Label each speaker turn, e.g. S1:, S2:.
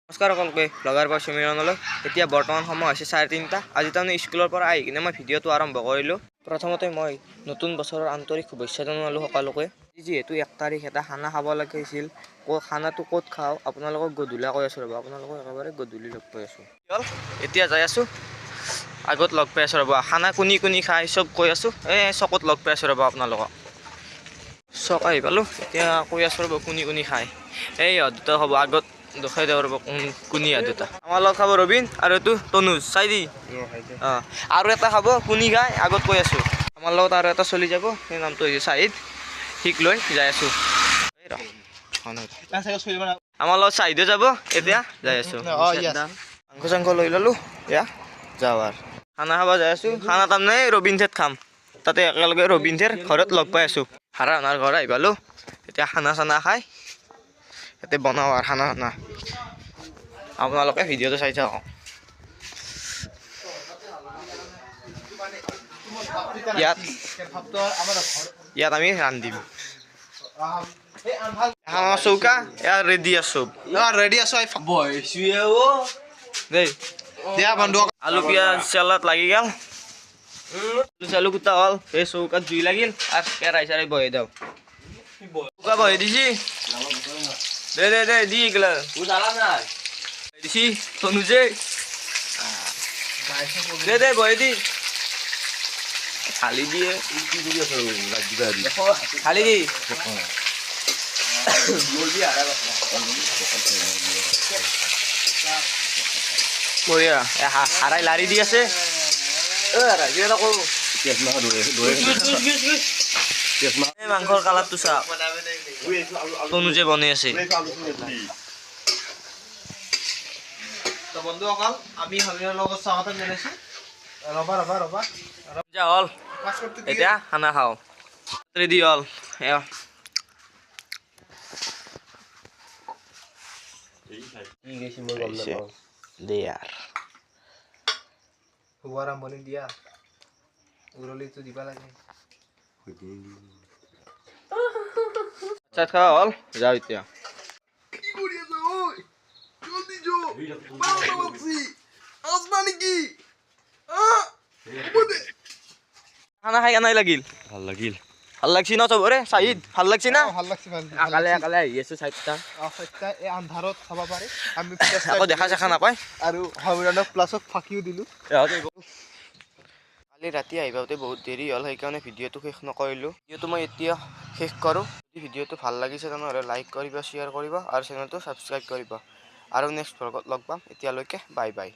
S1: নমস্কাৰ সকলোকে ব্লগাৰ বা সমীৰণলৈ এতিয়া বৰ্তমান সময় হৈছে 3:30 আজি তাৰমানে স্কুলৰ পৰা আহি কিনে মই ভিডিঅ'টো আৰম্ভ কৰিলোঁ। প্ৰথমতে মই নতুন বছৰৰ আন্তৰিক শুভেচ্ছা জনালোঁ সকলোকে। যিহেতু 1 তাৰিখ এটা খানা খাব লাগিছিল, খানাটো ক'ত খাওঁ আপোনালোকক গধূলি কৈ আছোঁ ৰ'ব, আপোনালোকক একেবাৰে গধূলি লগ পাই আছোঁ। এতিয়া যাই আছোঁ, আগত লগ পাই আছোঁ ৰ'ব, খানা কোনি খাই চব কৈ আছোঁ। চকত লগ পাই আছোঁ ৰ'ব আপোনালোকক। চক আহি পালোঁ, এতিয়া কৈ আছোঁ ৰ'ব কোনি খাই। দুটা হ'ব আগত দেখাই দিওঁ ৰ'ব কোনি দুটা। আমাৰ লগত খাব ৰবিন আৰু এইটো তনুজ চাই দি আৰু এটা খাব কোনি খাই আগত কৈ আছোঁ। আমাৰ লগত আৰু এটা চলি যাব, সেই নামটো হৈছে চাহিদ, ঠিক লৈ যাই আছোঁ। আমাৰ লগত চাহিদে যাব, এতিয়া যাই আছোঁ। মাংস চাংস লৈ ল'লোঁ, এয়া যাওঁ আৰু খানা খাব যাই আছোঁ। খানা তাৰমানে ৰবিন ঠেত খাম, তাতে একেলগে ৰবিন ঠেৰ ঘৰত লগ পাই আছোঁ। হাৰানাৰ ঘৰ আহি পালোঁ, এতিয়া খানা চানা খাই ইয়াতে বনাওঁ আৰু খানা আপোনালোকে ভিডিঅ'টো চাই থাকক। ইয়াত আমি ৰান্ধিম। চৌকা ইয়াত ৰেডি আছোঁ, দেই আলু পিঁয়াজ চালাত লাগি গ'ল, চালু কুটা হ'ল, এই চৌকাত জুই লাগিল আৰু কেৰাহী চেৰাহী বহাই দিওঁ। চৌকা বহাই দিছি, দে দি গ'লা দিছি তনুজে, দে বহাই দি খালি দিয়ে খালি দি বঢ়িয়া হাৰাই লাৰি দি আছে। মাংসৰ কালাৰটো চা, তনুজে বনাই আছে। বন্ধুসকল আমি সমীৰৰ লগত চাহতে মিলাইছোঁ। ৰবা যা হ'ল, এতিয়া খানা খাওঁ। ৰেডি হ'ল শুভ আৰম্ভণি দিয়া, উৰলিটো দিবা লাগে। চাহ খোৱা হ'ল, যাওঁ এতিয়া। খানা খাই কেনে লাগিল? ভাল লাগছি ন চবৰে? চাহিদ ভাল লাগছি না? একালে আহি আছো চাৰিটা,
S2: আন্ধাৰত খাব পাৰে। আমি
S1: আকৌ দেখা চেখা নাপায়
S2: আৰু সমীৰণক প্লাছক ফাঁকিও দিলোঁ।
S1: কালি ৰাতি আহি পাওঁতে বহুত দেৰি হ'ল, সেইকাৰণে ভিডিঅ'টো শেষ নকৰিলোঁ। ভিডিঅ'টো মই এতিয়া শেষ কৰোঁ। যদি ভিডিঅ'টো ভাল লাগিছে তেনেহ'লে লাইক কৰিবা, শ্বেয়াৰ কৰিবা আৰু চেনেলটো ছাবস্ক্ৰাইব কৰিবা। আৰু নেক্সট ভ্লগত লগ পাম, এতিয়ালৈকে বাই বাই।